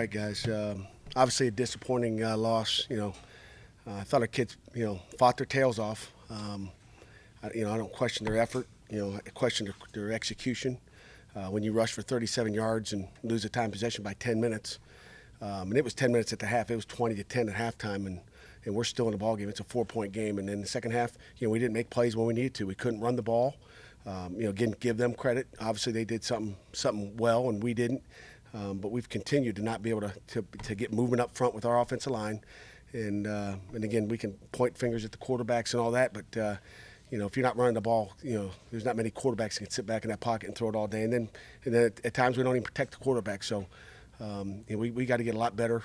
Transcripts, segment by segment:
right, guys. Obviously a disappointing loss. I thought our kids, fought their tails off. I don't question their effort. I question their execution. When you rush for 37 yards and lose a time possession by 10 minutes, and it was 10 minutes at the half. It was 20-10 at halftime, and we're still in the ball game. It's a 4-point game, and in the second half, we didn't make plays when we needed to. We couldn't run the ball. Again, give them credit. Obviously, they did something well, and we didn't. But we've continued to not be able to get movement up front with our offensive line, and again, we can point fingers at the quarterbacks and all that, but if you're not running the ball, there's not many quarterbacks that can sit back in that pocket and throw it all day, and then at times we don't even protect the quarterback. So we got to get a lot better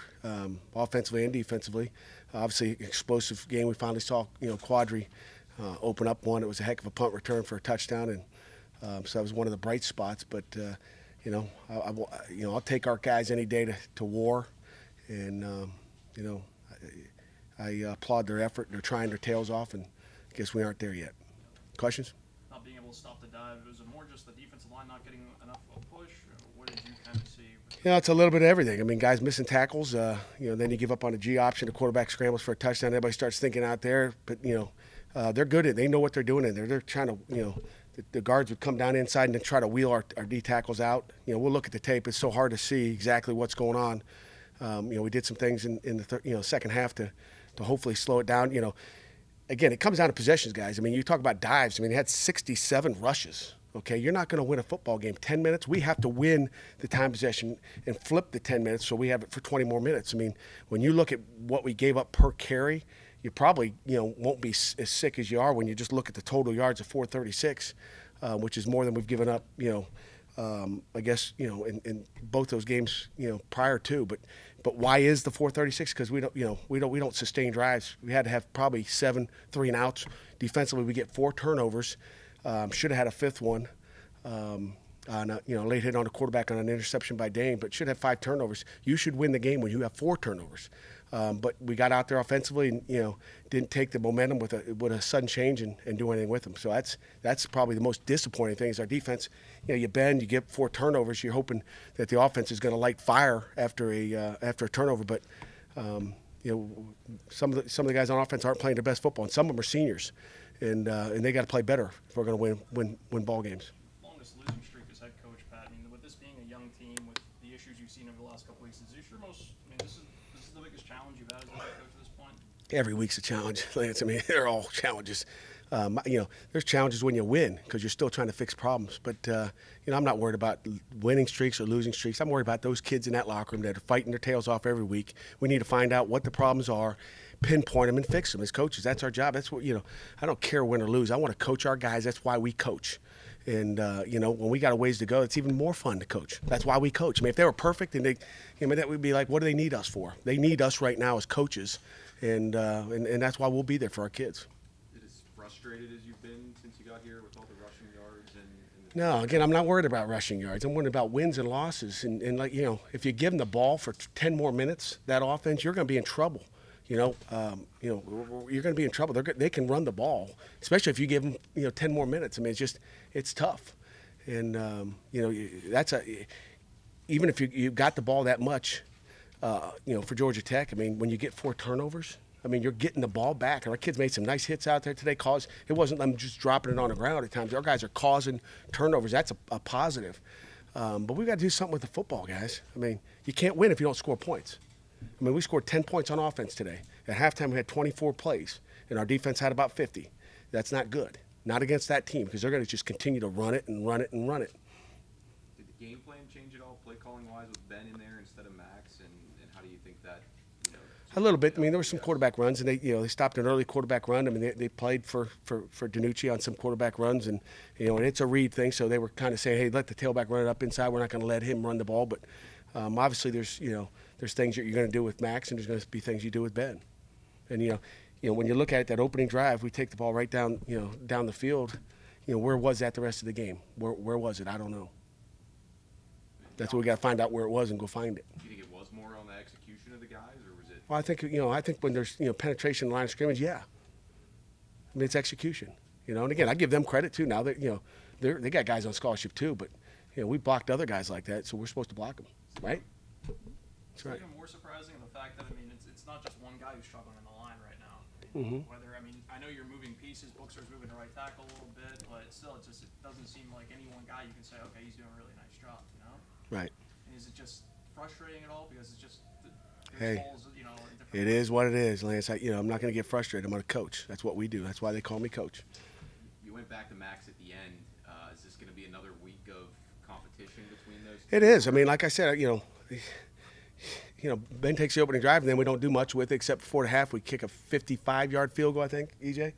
offensively and defensively. Obviously, explosive game. We finally saw Quadri open up one. It was a heck of a punt return for a touchdown, and so that was one of the bright spots. But I'll take our guys any day to war, and I applaud their effort. They're trying their tails off, and I guess we aren't there yet. Questions? Not being able to stop the dive. Was it more just the defensive line not getting enough of a push? Or what did you kind of see? It's a little bit of everything. I mean, guys missing tackles. Then you give up on a G option. The quarterback scrambles for a touchdown. Everybody starts thinking out there, but they're good at it. They know what they're doing in there. They're trying to the guards would come down inside and then try to wheel our D tackles out. We'll look at the tape. It's so hard to see exactly what's going on. We did some things in the second half to hopefully slow it down. Again, it comes down to possessions, guys. I mean, you talk about dives. I mean, they had 67 rushes. Okay, you're not going to win a football game 10 minutes. We have to win the time possession and flip the 10 minutes so we have it for 20 more minutes. I mean, when you look at what we gave up per carry, you probably won't be as sick as you are when you just look at the total yards of 436, which is more than we've given up. I guess in both those games prior to. But why is the 436? Because we don't sustain drives. We had to have probably 7 3-and-outs. Defensively, we get 4 turnovers. Should have had a 5th one. On a late hit on a quarterback on an interception by Dane, but should have 5 turnovers. You should win the game when you have 4 turnovers. But we got out there offensively and didn't take the momentum with a sudden change and do anything with them. So that's probably the most disappointing thing is our defense. You bend, you get 4 turnovers. You're hoping that the offense is going to light fire after a turnover. But some of the guys on offense aren't playing their best football, and some of them are seniors, and they got to play better if we're going to win ball games. Longest losing streak as head coach, Pat. I mean, with this being a young team, with the issues you've seen over the last couple weeks, is this your most? I mean, this is the biggest challenge you've had as a head coach at this point? Every week's a challenge, Lance. I mean, they're all challenges. There's challenges when you win because you're still trying to fix problems. But, I'm not worried about winning streaks or losing streaks. I'm worried about those kids in that locker room that are fighting their tails off every week. We need to find out what the problems are, pinpoint them, and fix them as coaches. That's our job. That's what, I don't care win or lose. I want to coach our guys. That's why we coach. And, when we got a ways to go, it's even more fun to coach. That's why we coach. I mean, if they were perfect, and that would be like, what do they need us for? They need us right now as coaches, and that's why we'll be there for our kids. As frustrated as you've been since you got here with all the rushing yards No, again, I'm not worried about rushing yards. I'm worried about wins and losses. And if you give them the ball for 10 more minutes, that offense, you're going to be in trouble. You're going to be in trouble. They can run the ball, especially if you give them 10 more minutes. I mean, it's tough. And even if you got the ball that much, for Georgia Tech. I mean, when you get 4 turnovers, I mean, you're getting the ball back. And our kids made some nice hits out there today. It wasn't them just dropping it on the ground at times. Our guys are causing turnovers. That's a positive. But we've got to do something with the football, guys. I mean, you can't win if you don't score points. I mean, we scored 10 points on offense today. At halftime, we had 24 plays, and our defense had about 50. That's not good. Not against that team because they're going to just continue to run it and run it and run it. Did the game plan change at all, play calling wise, with Ben in there instead of Max? And how do you think that? A little bit. I mean, there were some quarterback runs, and they stopped an early quarterback run. I mean, they played for DiNucci on some quarterback runs, and and it's a read thing. So they were kind of saying, hey, let the tailback run it up inside. We're not going to let him run the ball, but obviously there's things that you're going to do with Max, and there's going to be things you do with Ben. And when you look at it, that opening drive, we take the ball right down down the field. Where was that the rest of the game? Where was it? I don't know. That's what we got to find out where it was and go find it. Do you think it was more on the execution of the guys, or was it? Well, I think when there's penetration in the line of scrimmage, yeah. I mean, it's execution. And again, I give them credit too. Now that they got guys on scholarship too, but we blocked other guys like that, so we're supposed to block them, right? That's right. Even more surprising the fact that, I mean, it's not just one guy who's struggling in the line right now. I mean, I know you're moving pieces. Bookser's moving to right tackle a little bit, but still, it doesn't seem like any one guy you can say, okay, he's doing a really nice job, you know? Right. And is it just frustrating at all because it's just Hey, holes, you know, in different it is what it is, Lance. I'm not going to get frustrated. I'm going to coach. That's what we do. That's why they call me coach. You went back to Max at the end. Is this going to be another week of competition between those two? It is. I mean, like I said, Ben takes the opening drive, and then we don't do much with it except before the half. We kick a 55-yard field goal, I think, EJ?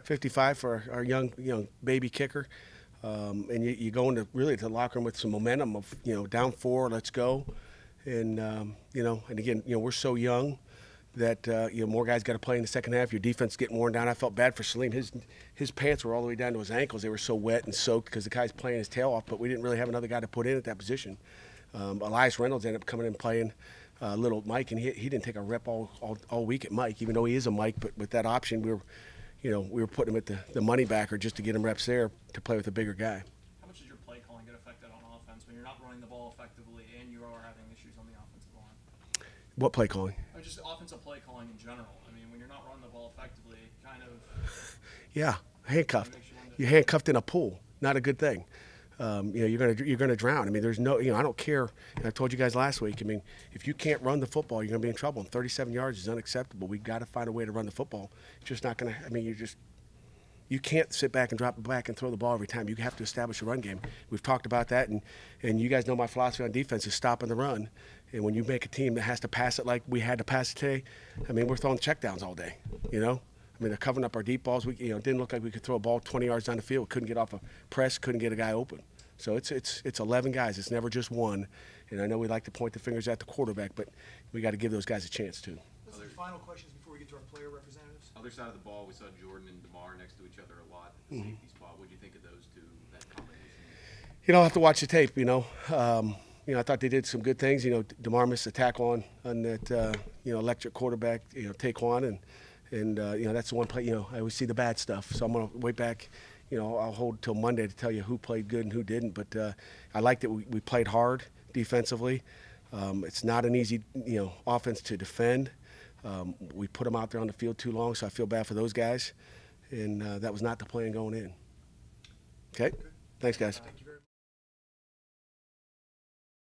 55 for our young baby kicker. And you go into really to the locker room with some momentum of, down 4, let's go. And, and again, we're so young that, more guys got to play in the second half. Your defense getting worn down. I felt bad for Salim. His pants were all the way down to his ankles. They were so wet and soaked because the guy's playing his tail off, but we didn't really have another guy to put in at that position. Elias Reynolds ended up coming in and playing little Mike, and he didn't take a rep all week at Mike, even though he is a Mike. But with that option, we were putting him at the money backer just to get him reps there to play with a bigger guy. How much does your play calling get affected on offense when you're not running the ball effectively and you are having issues on the offensive line? What play calling? Just offensive play calling in general. I mean, when you're not running the ball effectively, it kind of Yeah, handcuffed. You're handcuffed in a pool. Not a good thing. You're gonna drown. I mean, there's no. I don't care. And I told you guys last week. I mean, if you can't run the football, you're gonna be in trouble. And 37 yards is unacceptable. We got to find a way to run the football. It's just not gonna. I mean, you can't sit back and drop it back and throw the ball every time. You have to establish a run game. We've talked about that, and you guys know my philosophy on defense is stopping the run. And when you make a team that has to pass it like we had to pass it today, I mean, we're throwing checkdowns all day. I mean, they're covering up our deep balls. We, it didn't look like we could throw a ball 20 yards down the field. Couldn't get off a press. Couldn't get a guy open. So it's 11 guys. It's never just one. And I know we like to point the fingers at the quarterback, but we got to give those guys a chance too. Those are the final questions before we get to our player representatives. Other side of the ball, we saw Jordan and DeMar next to each other a lot at the safety spot. What do you think of those two, that combination? I'll have to watch the tape. I thought they did some good things. DeMar missed a tackle on that electric quarterback, Taquan, and that's the one play. I always see the bad stuff, so I'm gonna wait back. I'll hold till Monday to tell you who played good and who didn't. But I like that we played hard defensively. It's not an easy offense to defend. We put them out there on the field too long, so I feel bad for those guys. And that was not the plan going in. Okay? Thanks, guys. Thank you very much.